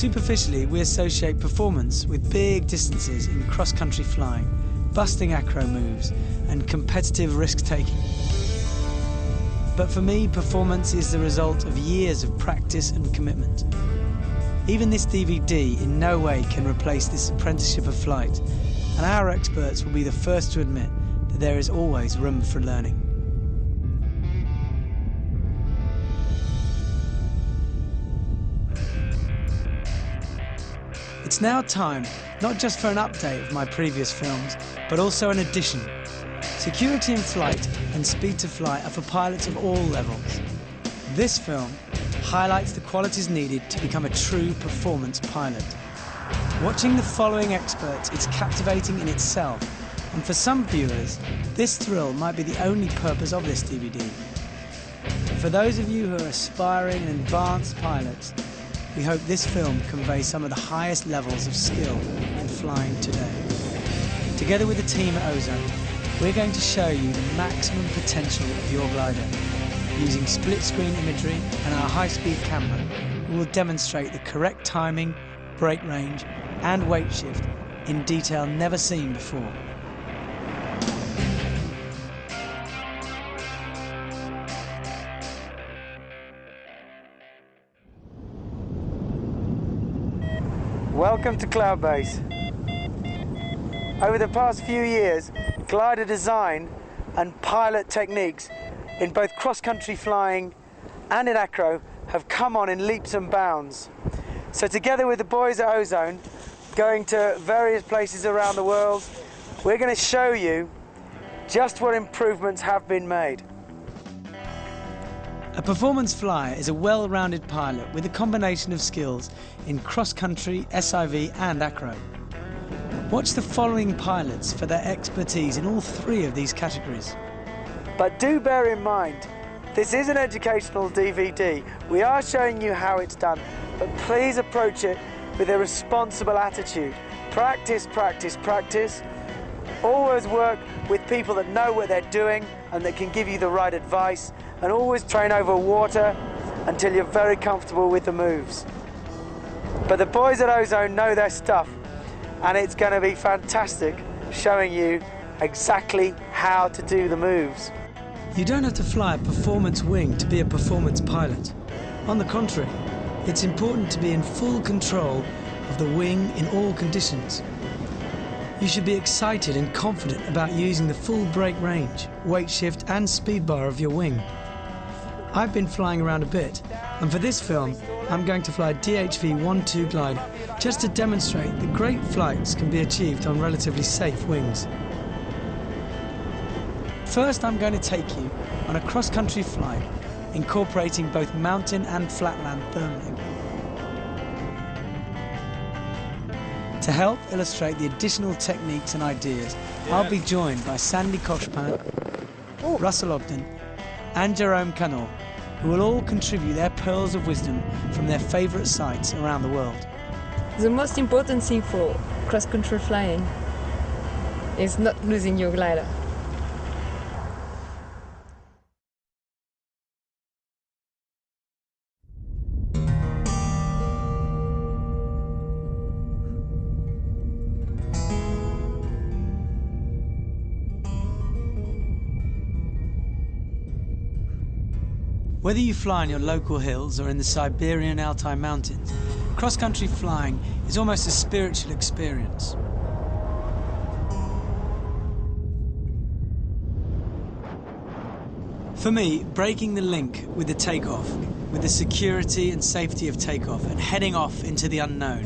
Superficially, we associate performance with big distances in cross-country flying, busting acro moves, and competitive risk-taking. But for me, performance is the result of years of practice and commitment. Even this DVD in no way can replace this apprenticeship of flight, and our experts will be the first to admit that there is always room for learning. It's now time, not just for an update of my previous films, but also an addition. Security in flight and speed to fly are for pilots of all levels. This film highlights the qualities needed to become a true performance pilot. Watching the following experts is captivating in itself, and for some viewers, this thrill might be the only purpose of this DVD. For those of you who are aspiring and advanced pilots, we hope this film conveys some of the highest levels of skill in flying today. Together with the team at Ozone, we're going to show you the maximum potential of your glider. Using split-screen imagery and our high-speed camera, we will demonstrate the correct timing, brake range, and weight shift in detail never seen before. Welcome to Cloud Base. Over the past few years, glider design and pilot techniques in both cross-country flying and in acro have come on in leaps and bounds. So together with the boys at Ozone, going to various places around the world, we're going to show you just what improvements have been made. A performance flyer is a well-rounded pilot with a combination of skills in cross-country, SIV and acro. Watch the following pilots for their expertise in all three of these categories. But do bear in mind, this is an educational DVD. We are showing you how it's done, but please approach it with a responsible attitude. Practice, practice, practice. Always work with people that know what they're doing and that can give you the right advice, and always train over water until you're very comfortable with the moves. But the boys at Ozone know their stuff, and it's going to be fantastic showing you exactly how to do the moves. You don't have to fly a performance wing to be a performance pilot. On the contrary, it's important to be in full control of the wing in all conditions. You should be excited and confident about using the full brake range, weight shift and speed bar of your wing. I've been flying around a bit, and for this film, I'm going to fly a DHV-12 glider just to demonstrate that great flights can be achieved on relatively safe wings. First, I'm going to take you on a cross-country flight, incorporating both mountain and flatland thermaling. To help illustrate the additional techniques and ideas, I'll be joined by Sandy Kochpan, Russell Ogden, and Jerome Canor, who will all contribute their pearls of wisdom from their favourite sites around the world. The most important thing for cross-country flying is not losing your glider. Whether you fly on your local hills or in the Siberian Altai Mountains, cross-country flying is almost a spiritual experience. For me, breaking the link with the takeoff, with the security and safety of takeoff and heading off into the unknown,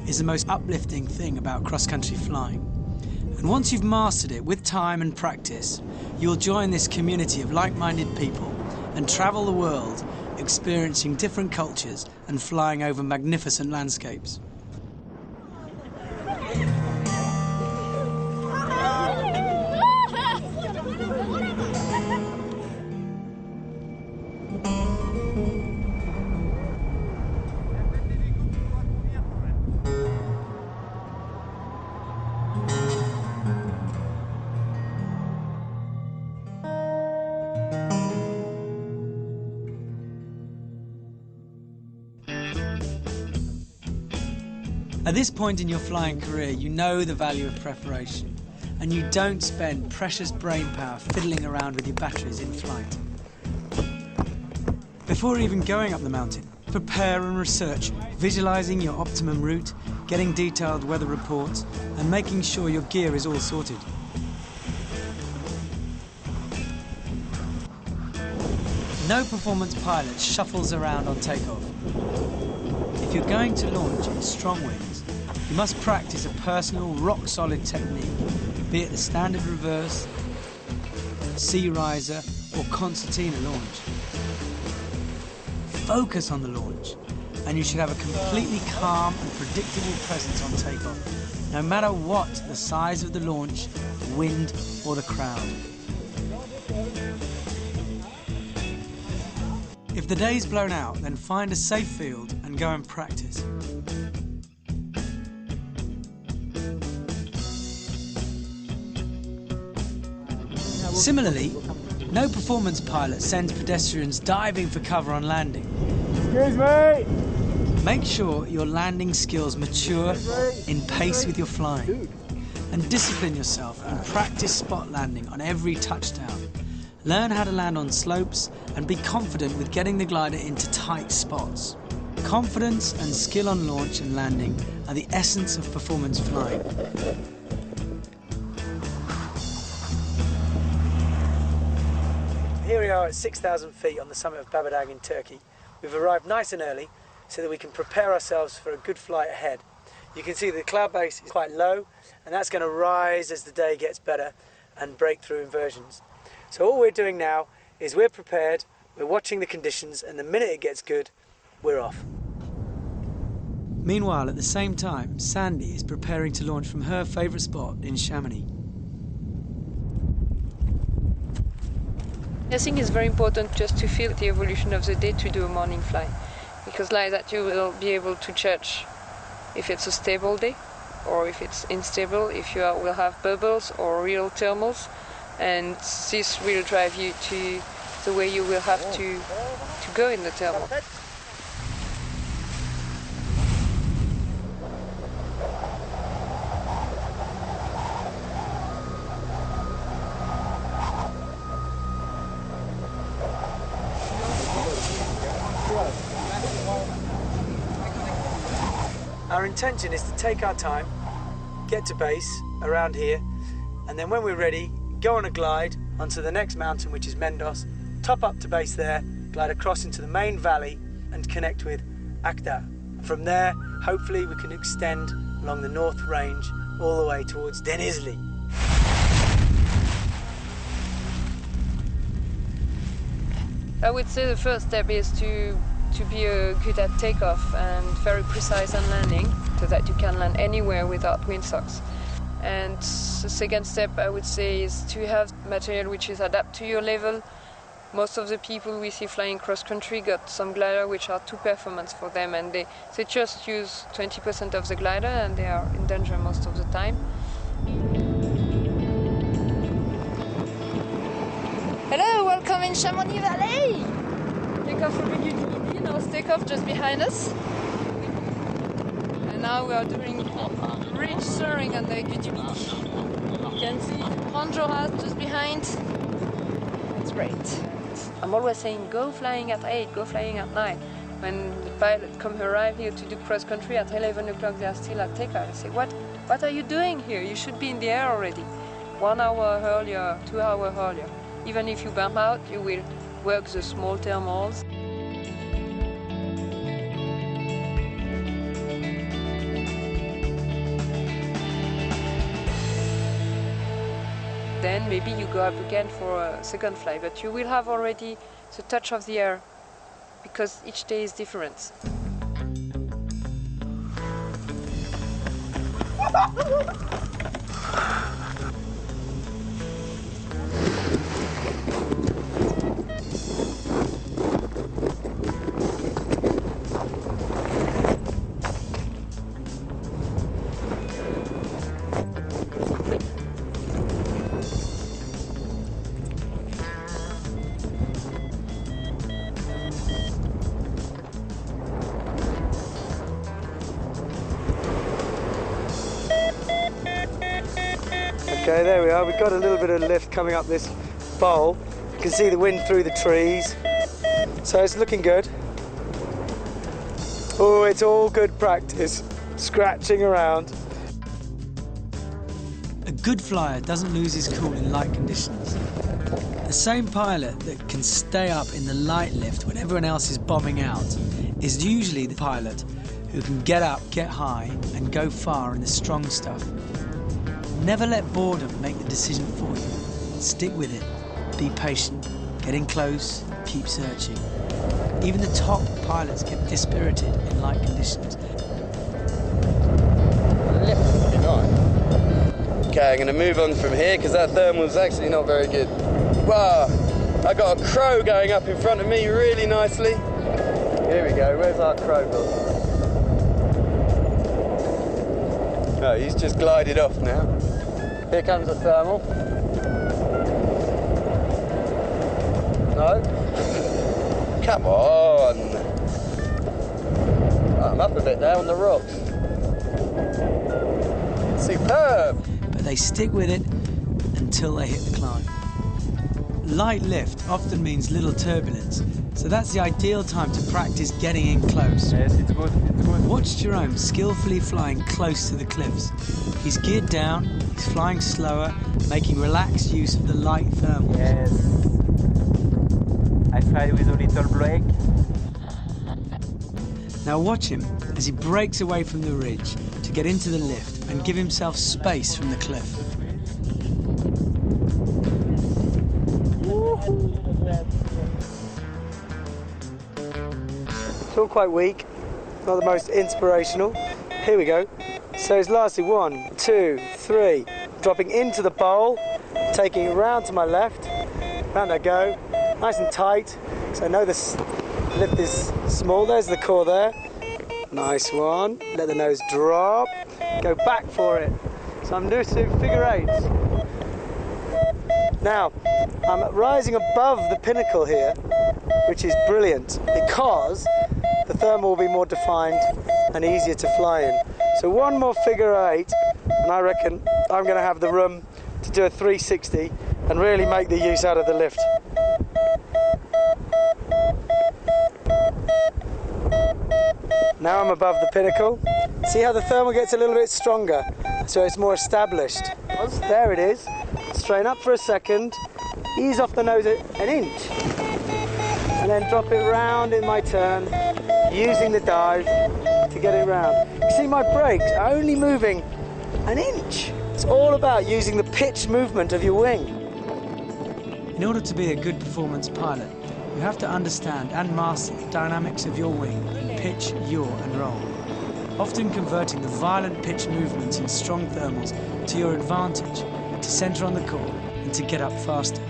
is the most uplifting thing about cross-country flying. And once you've mastered it with time and practice, you'll join this community of like-minded people and travel the world, experiencing different cultures and flying over magnificent landscapes. At this point in your flying career, you know the value of preparation, and you don't spend precious brain power fiddling around with your batteries in flight. Before even going up the mountain, prepare and research, visualising your optimum route, getting detailed weather reports, and making sure your gear is all sorted. No performance pilot shuffles around on takeoff. If you're going to launch in strong winds, you must practice a personal, rock-solid technique, be it the standard reverse, sea riser, or concertina launch. Focus on the launch, and you should have a completely calm and predictable presence on takeoff, no matter what the size of the launch, the wind, or the crowd. If the day's blown out, then find a safe field and go and practice. Similarly, no performance pilot sends pedestrians diving for cover on landing. Excuse me! Make sure your landing skills mature in pace with your flying. And discipline yourself and practice spot landing on every touchdown. Learn how to land on slopes and be confident with getting the glider into tight spots. Confidence and skill on launch and landing are the essence of performance flying. Here we are at 6,000 feet on the summit of Babadağ in Turkey. We've arrived nice and early so that we can prepare ourselves for a good flight ahead. You can see the cloud base is quite low, and that's going to rise as the day gets better and break through inversions. So all we're doing now is we're prepared, we're watching the conditions, and the minute it gets good, we're off. Meanwhile, at the same time, Sandy is preparing to launch from her favourite spot in Chamonix. I think it's very important just to feel the evolution of the day to do a morning fly, because like that you will be able to judge if it's a stable day or if it's unstable, if you will have bubbles or real thermals, and this will drive you to the way you will have to go in the thermal. Our intention is to take our time, get to base around here, and then when we're ready, go on a glide onto the next mountain, which is Mendos, top up to base there, glide across into the main valley and connect with Akdağ. From there, hopefully we can extend along the North Range all the way towards Denizli. I would say the first step is to be good at takeoff and very precise on landing, so that you can land anywhere without windsocks. And the second step, I would say, is to have material which is adapted to your level. Most of the people we see flying cross-country got some glider which are too performance for them, and they just use 20% of the glider and they are in danger most of the time. Hello, welcome in Chamonix Valley! Takeoff from UTVD, now takeoff just behind us. And now we are doing bridge soaring on the UTVD. You can see Honduras just behind. It's great. I'm always saying go flying at 8, go flying at 9. When the pilots arrive here to do cross country at 11 o'clock, they are still at takeoff. I say, what are you doing here? You should be in the air already. 1 hour earlier, 2 hours earlier. Even if you burn out, you will work the small thermals. Then maybe you go up again for a second flight, but you will have already the touch of the air, because each day is different. Okay, there we are. We've got a little bit of lift coming up this bowl. You can see the wind through the trees. So it's looking good. Oh, it's all good practice. Scratching around. A good flyer doesn't lose his cool in light conditions. The same pilot that can stay up in the light lift when everyone else is bombing out is usually the pilot who can get up, get high, and go far in the strong stuff. Never let boredom make the decision for you. Stick with it. Be patient. Get in close. Keep searching. Even the top pilots get dispirited in light conditions. Okay, I'm going to move on from here because that thermal's actually not very good. Wow, I got a crow going up in front of me really nicely. Here we go, where's our crow gone? Oh, he's just glided off now. Here comes the thermal. No? Come on! I'm up a bit there on the rocks. Superb! But they stick with it until they hit the climb. Light lift often means little turbulence, so that's the ideal time to practice getting in close. Yes, it's good, it's good. Watch Jerome skillfully flying close to the cliffs. He's geared down, he's flying slower, making relaxed use of the light thermals. Yes. I fly with a little brake. Now watch him as he breaks away from the ridge to get into the lift and give himself space from the cliff. It's all quite weak, not the most inspirational. Here we go. So it's lastly 1, 2, 3, dropping into the bowl, taking it round to my left, round I go, nice and tight, so I know this lift is small. There's the core there. Nice one. Let the nose drop. Go back for it. So I'm doing figure eights. Now, I'm rising above the pinnacle here, which is brilliant because the thermal will be more defined and easier to fly in. So one more figure eight, and I reckon I'm going to have the room to do a 360 and really make the use out of the lift. Now I'm above the pinnacle. See how the thermal gets a little bit stronger, so it's more established. There it is. Strain up for a second, ease off the nose an inch, and then drop it round in my turn, using the dive to get it round. You see my brakes only moving an inch. It's all about using the pitch movement of your wing. In order to be a good performance pilot, you have to understand and master the dynamics of your wing, pitch, yaw and roll, often converting the violent pitch movements in strong thermals to your advantage, to centre on the core and to get up faster.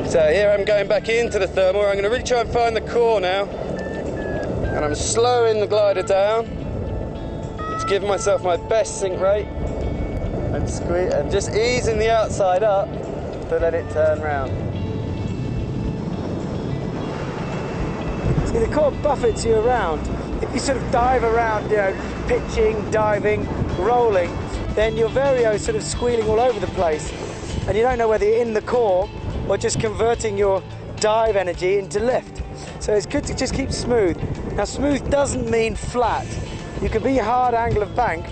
So here I'm going back into the thermal. I'm going to really try and find the core now. And I'm slowing the glider down. Just giving myself my best sink rate. And squeeze, and just easing the outside up to let it turn round. See, the core buffets you around. If you sort of dive around, you know, pitching, diving, rolling, then your vario is sort of squealing all over the place. And you don't know whether you're in the core or just converting your dive energy into lift. So it's good to just keep smooth. Now smooth doesn't mean flat. You can be hard angle of bank,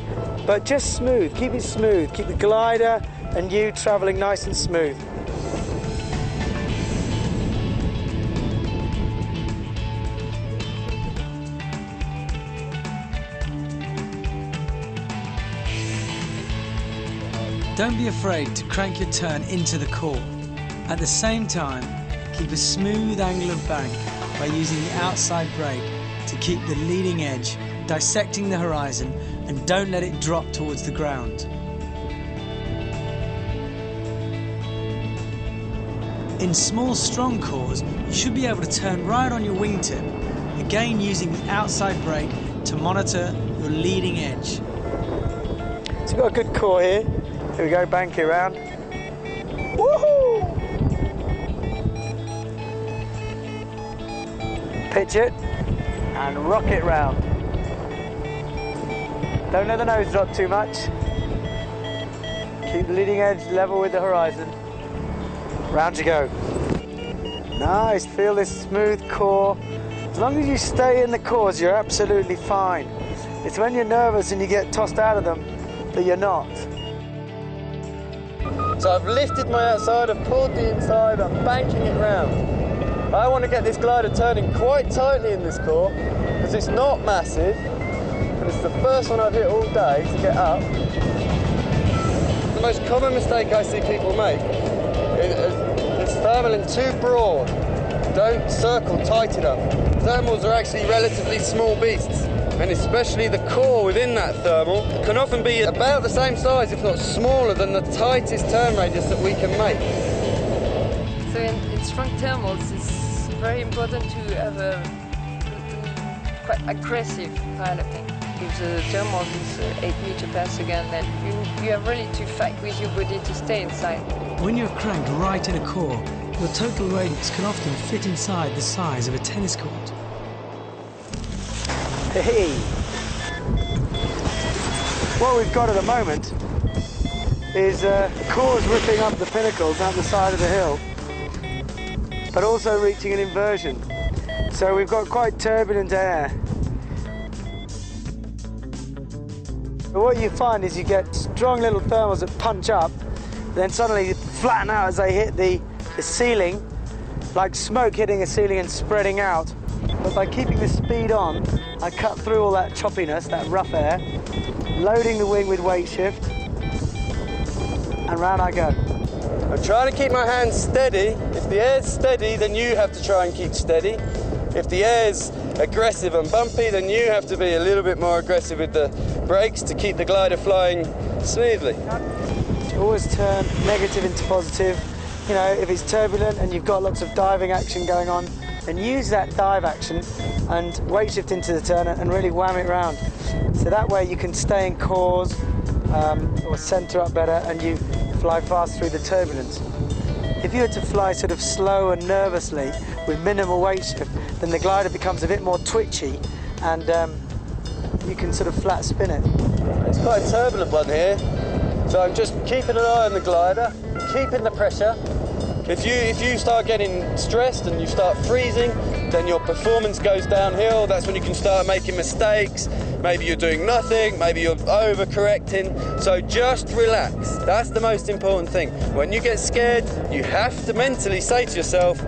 but just smooth, keep it smooth. Keep the glider and you traveling nice and smooth. Don't be afraid to crank your turn into the core. At the same time, keep a smooth angle of bank by using the outside brake to keep the leading edge, dissecting the horizon, and don't let it drop towards the ground. In small, strong cores, you should be able to turn right on your wingtip, again using the outside brake to monitor your leading edge. So we've got a good core here. Here we go, bank it around. Woohoo! Pitch it and rock it round. Don't let the nose drop too much. Keep the leading edge level with the horizon. Round you go. Nice, feel this smooth core. As long as you stay in the cores, you're absolutely fine. It's when you're nervous and you get tossed out of them that you're not. So I've lifted my outside, I've pulled the inside, I'm banking it round. I want to get this glider turning quite tightly in this core, because it's not massive, but it's the first one I've hit all day to get up. The most common mistake I see people make is thermaling too broad. Don't circle tight enough. Thermals are actually relatively small beasts, and especially the core within that thermal can often be about the same size, if not smaller, than the tightest turn radius that we can make. So in strong thermals, it's very important to have a quite aggressive piloting. If the thermal is 8 meters per second, then you are ready to fight with your body to stay inside. When you're cranked right in a core, your total radius can often fit inside the size of a tennis court. Hey! What we've got at the moment is cores ripping up the pinnacles out the side of the hill, but also reaching an inversion. So we've got quite turbulent air. But what you find is you get strong little thermals that punch up, then suddenly flatten out as they hit the ceiling, like smoke hitting a ceiling and spreading out. But by keeping the speed on, I cut through all that choppiness, that rough air, loading the wing with weight shift, and round I go. I'm trying to keep my hands steady. If the air's steady, then you have to try and keep steady. If the air's aggressive and bumpy, then you have to be a little bit more aggressive with the brakes to keep the glider flying smoothly. Always turn negative into positive. You know, if it's turbulent and you've got lots of diving action going on, then use that dive action and weight shift into the turn and really wham it round. So that way you can stay in cores or centre up better, and you fly fast through the turbulence. If you were to fly sort of slow and nervously with minimal weight shift, then the glider becomes a bit more twitchy, and you can sort of flat spin it. It's quite a turbulent one here, so I'm just keeping an eye on the glider, keeping the pressure. If you start getting stressed and you start freezing, then your performance goes downhill. That's when you can start making mistakes. Maybe you're doing nothing, maybe you're overcorrecting. So just relax. That's the most important thing. When you get scared, you have to mentally say to yourself,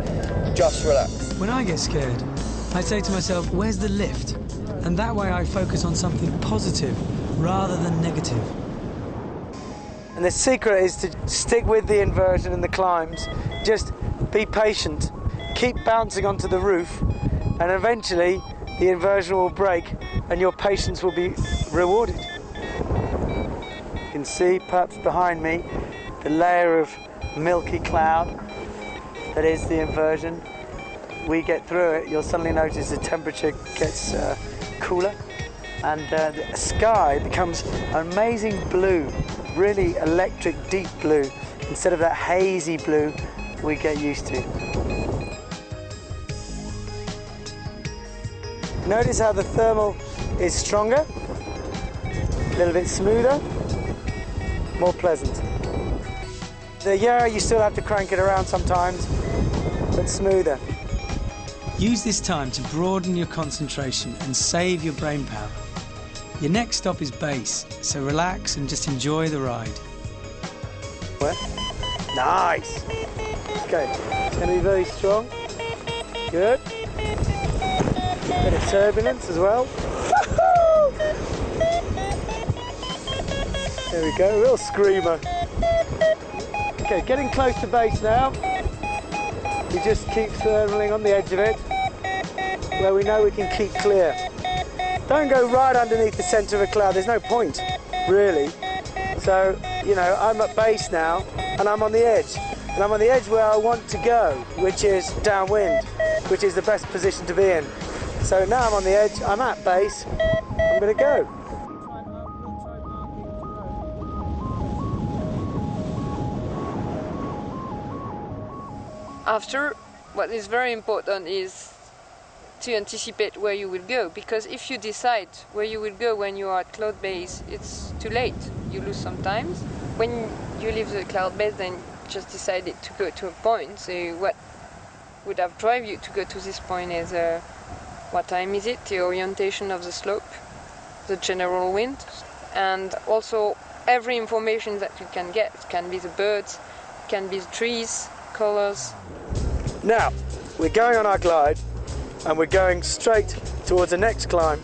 just relax. When I get scared, I say to myself, where's the lift? And that way I focus on something positive rather than negative. And the secret is to stick with the inversion and the climbs. Just be patient. Keep bouncing onto the roof, and eventually the inversion will break and your patience will be rewarded. You can see perhaps behind me the layer of milky cloud that is the inversion. We get through it, you'll suddenly notice the temperature gets cooler, and the sky becomes an amazing blue, really electric deep blue, instead of that hazy blue we get used to. Notice how the thermal is stronger, a little bit smoother, more pleasant. Yeah, you still have to crank it around sometimes, but smoother. Use this time to broaden your concentration and save your brain power. Your next stop is base, so relax and just enjoy the ride. Nice! Okay, it's going to be very strong. Good. Bit of turbulence as well. There we go, real screamer. Okay, getting close to base now. We just keep thermaling on the edge of it, where we know we can keep clear. Don't go right underneath the centre of a cloud, there's no point, really. So, you know, I'm at base now, and I'm on the edge. And I'm on the edge where I want to go, which is downwind, which is the best position to be in. So now I'm on the edge, I'm at base, I'm going to go. After, what is very important is to anticipate where you will go, because if you decide where you will go when you are at cloud base, it's too late. You lose some time, when you leave the cloud base, then just decided to go to a point. So what would have drive you to go to this point is what time is it, the orientation of the slope, the general wind, and also every information that you can get. It can be the birds, it can be the trees, colors. Now, we're going on our glide and we're going straight towards the next climb,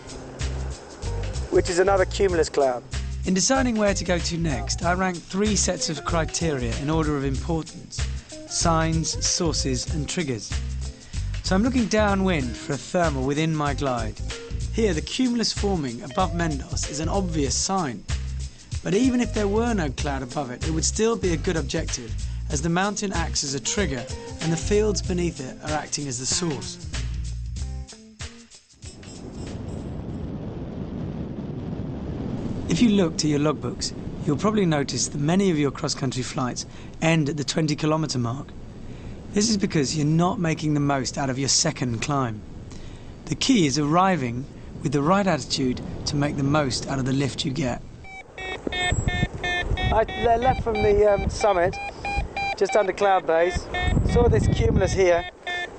which is another cumulus cloud. In deciding where to go to next, I ranked 3 sets of criteria in order of importance: signs, sources and triggers. So I'm looking downwind for a thermal within my glide. Here, the cumulus forming above Mendos is an obvious sign. But even if there were no cloud above it, it would still be a good objective, as the mountain acts as a trigger and the fields beneath it are acting as the source. If you looked at your logbooks, you'll probably notice that many of your cross-country flights end at the 20-kilometre mark. This is because you're not making the most out of your second climb. The key is arriving with the right attitude to make the most out of the lift you get. I left from the summit, just under cloud base, saw this cumulus here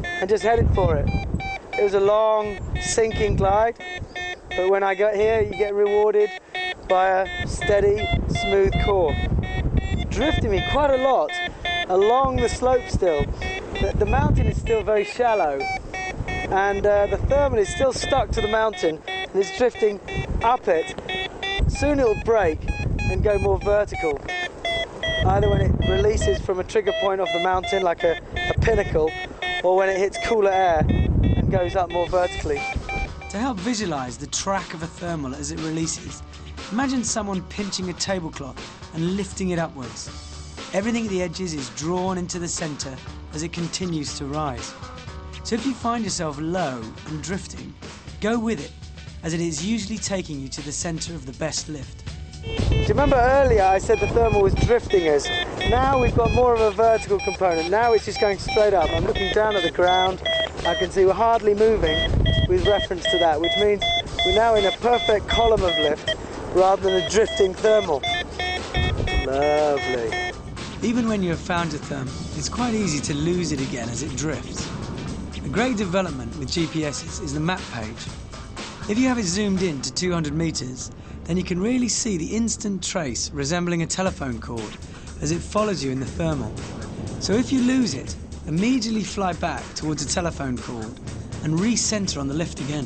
and just headed for it. It was a long, sinking glide, but when I got here, you get rewarded by a steady, smooth core. Drifting me quite a lot along the slope still. The mountain is still very shallow, and the thermal is still stuck to the mountain and it's drifting up it. Soon it'll break and go more vertical, either when it releases from a trigger point off the mountain like a pinnacle, or when it hits cooler air and goes up more vertically. To help visualise the track of a thermal as it releases, imagine someone pinching a tablecloth and lifting it upwards. Everything at the edges is drawn into the centre as it continues to rise. So if you find yourself low and drifting, go with it, as it is usually taking you to the centre of the best lift. Do you remember earlier I said the thermal was drifting us? Now we've got more of a vertical component. Now it's just going straight up. I'm looking down at the ground. I can see we're hardly moving with reference to that, which means we're now in a perfect column of lift rather than a drifting thermal. Lovely. Even when you have found a thermal, it's quite easy to lose it again as it drifts. A great development with GPSs is the map page. If you have it zoomed in to 200 meters, then you can really see the instant trace resembling a telephone cord as it follows you in the thermal. So if you lose it, immediately fly back towards a telephone cord and re-center on the lift again.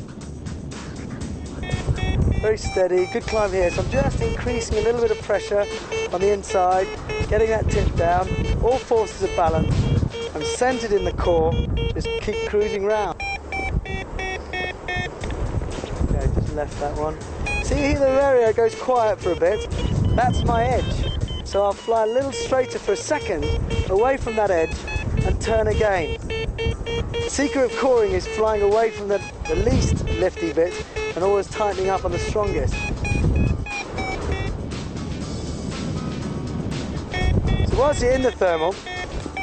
Very steady, good climb here. So I'm just increasing a little bit of pressure on the inside, getting that tip down. All forces are balanced. I'm centered in the core, just keep cruising round. Okay, just left that one. See here the area goes quiet for a bit. That's my edge. So I'll fly a little straighter for a second away from that edge and turn again. The secret of coring is flying away from the least lifty bit and always tightening up on the strongest. So whilst you're in the thermal,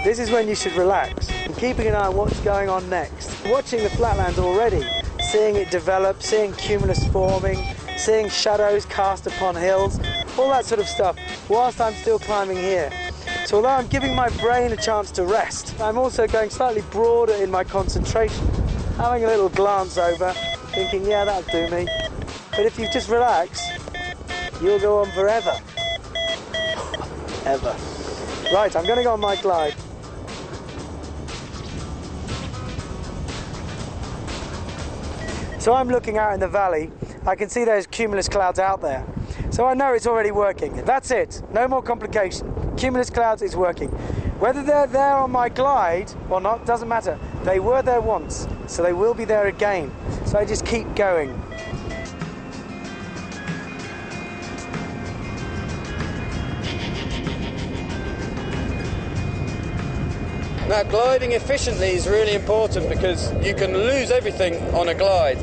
this is when you should relax and keeping an eye on what's going on next. Watching the flatlands already, seeing it develop, seeing cumulus forming, seeing shadows cast upon hills, all that sort of stuff, whilst I'm still climbing here. So although I'm giving my brain a chance to rest, I'm also going slightly broader in my concentration, having a little glance over, thinking, yeah, that'll do me. But if you just relax, you'll go on forever. Ever. Right, I'm going to go on my glide. So I'm looking out in the valley. I can see those cumulus clouds out there. So I know it's already working. That's it. No more complication. Cumulus clouds is working. Whether they're there on my glide or not, doesn't matter. They were there once, so they will be there again. So I just keep going. Now, gliding efficiently is really important because you can lose everything on a glide.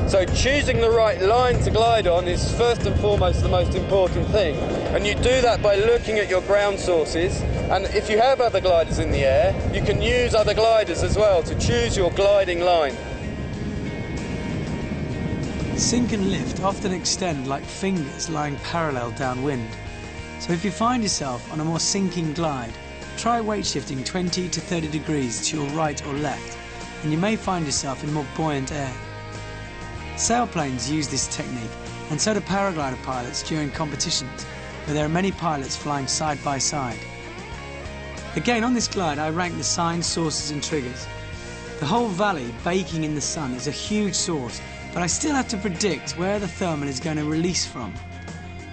So choosing the right line to glide on is first and foremost the most important thing. And you do that by looking at your ground sources. And if you have other gliders in the air, you can use other gliders as well to choose your gliding line. Sink and lift often extend like fingers lying parallel downwind. So if you find yourself on a more sinking glide, try weight shifting 20 to 30 degrees to your right or left, and you may find yourself in more buoyant air. Sailplanes use this technique, and so do paraglider pilots during competitions, where there are many pilots flying side by side. Again, on this glide I rank the signs, sources and triggers. The whole valley baking in the sun is a huge source, but I still have to predict where the thermal is going to release from.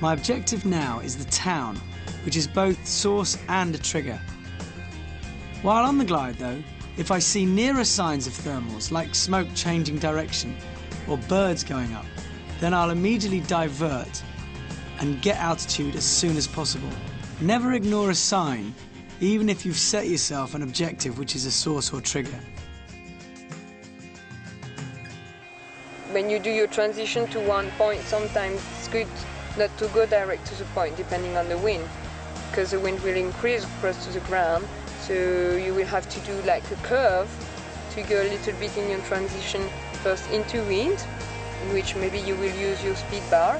My objective now is the town, which is both source and a trigger. While on the glide though, if I see nearer signs of thermals, like smoke changing direction or birds going up, then I'll immediately divert and get altitude as soon as possible. Never ignore a sign, even if you've set yourself an objective which is a source or trigger. When you do your transition to one point, sometimes it's good not to go direct to the point, depending on the wind, because the wind will increase close to the ground, so you will have to do like a curve to go a little bit in your transition first into wind, in which maybe you will use your speed bar.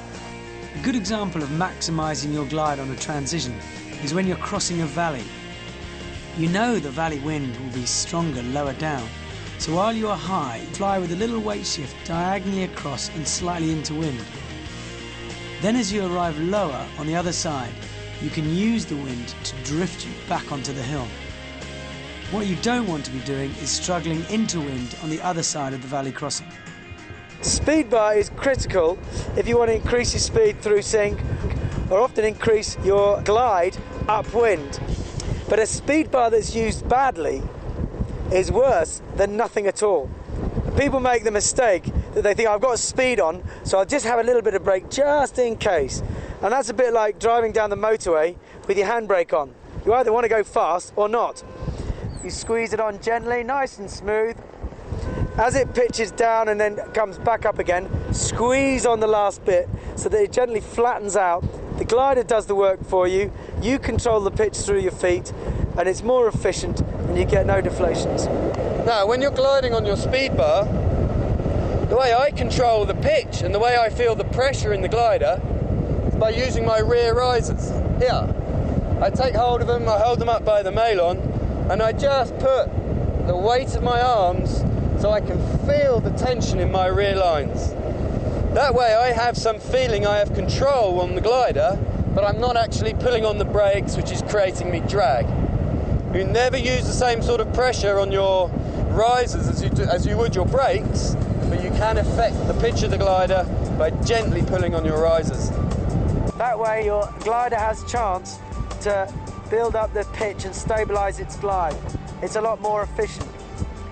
A good example of maximising your glide on a transition is when you're crossing a valley. You know the valley wind will be stronger lower down, so while you are high, fly with a little weight shift diagonally across and slightly into wind. Then as you arrive lower on the other side, you can use the wind to drift you back onto the hill. What you don't want to be doing is struggling into wind on the other side of the valley crossing. Speed bar is critical if you want to increase your speed through sync, or often increase your glide upwind. But a speed bar that's used badly is worse than nothing at all. People make the mistake that they think, I've got a speed on, so I'll just have a little bit of brake just in case. And that's a bit like driving down the motorway with your handbrake on. You either want to go fast or not. You squeeze it on gently, nice and smooth. As it pitches down and then comes back up again, squeeze on the last bit so that it gently flattens out. The glider does the work for you. You control the pitch through your feet, and it's more efficient and you get no deflations. Now, when you're gliding on your speed bar, the way I control the pitch and the way I feel the pressure in the glider is by using my rear risers. Here, I take hold of them, I hold them up by the mailon, and I just put the weight of my arms so I can feel the tension in my rear lines. That way I have some feeling I have control on the glider, but I'm not actually pulling on the brakes, which is creating me drag. You never use the same sort of pressure on your risers as you would your brakes, but you can affect the pitch of the glider by gently pulling on your risers. That way your glider has a chance to build up the pitch and stabilise its glide. It's a lot more efficient.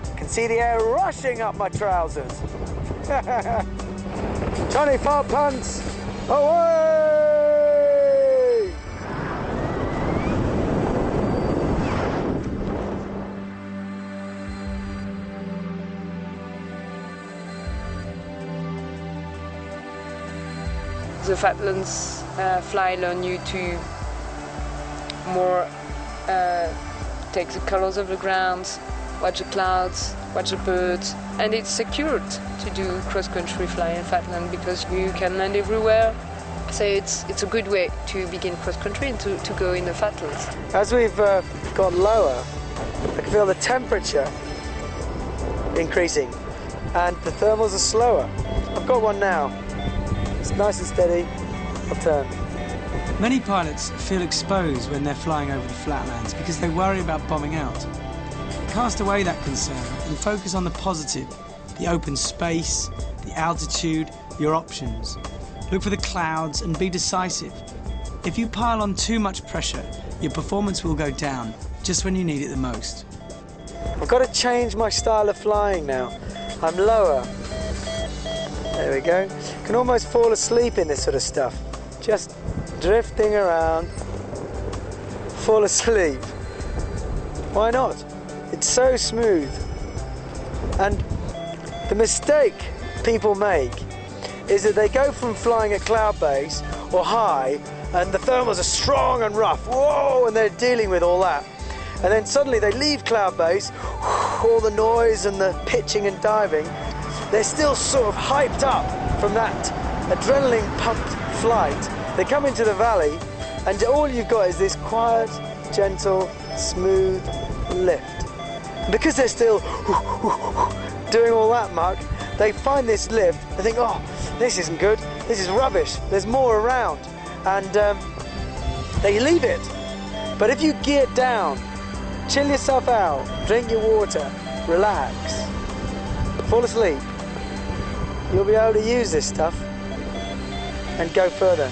You can see the air rushing up my trousers. 24 punts away! The Fatlands fly learn you to more take the colors of the ground, watch the clouds, watch the birds, and it's secured to do cross-country fly in Fatland because you can land everywhere. So it's a good way to begin cross-country and to go in the Fatlands. As we've got lower, I can feel the temperature increasing and the thermals are slower. I've got one now. It's nice and steady. I'll turn. Many pilots feel exposed when they're flying over the flatlands because they worry about bombing out. Cast away that concern and focus on the positive, the open space, the altitude, your options. Look for the clouds and be decisive. If you pile on too much pressure, your performance will go down just when you need it the most. I've got to change my style of flying now. I'm lower. There we go. You can almost fall asleep in this sort of stuff. Just drifting around, fall asleep. Why not? It's so smooth. And the mistake people make is that they go from flying at cloud base or high and the thermals are strong and rough, whoa, and they're dealing with all that. And then suddenly they leave cloud base, all the noise and the pitching and diving, they're still sort of hyped up from that adrenaline pumped flight. They come into the valley And all you've got is this quiet, gentle, smooth lift. And because they're still doing all that muck, they find this lift, they think, oh, this isn't good, this is rubbish, there's more around. And they leave it. But if you gear down, chill yourself out, drink your water, relax, fall asleep, you'll be able to use this stuff and go further.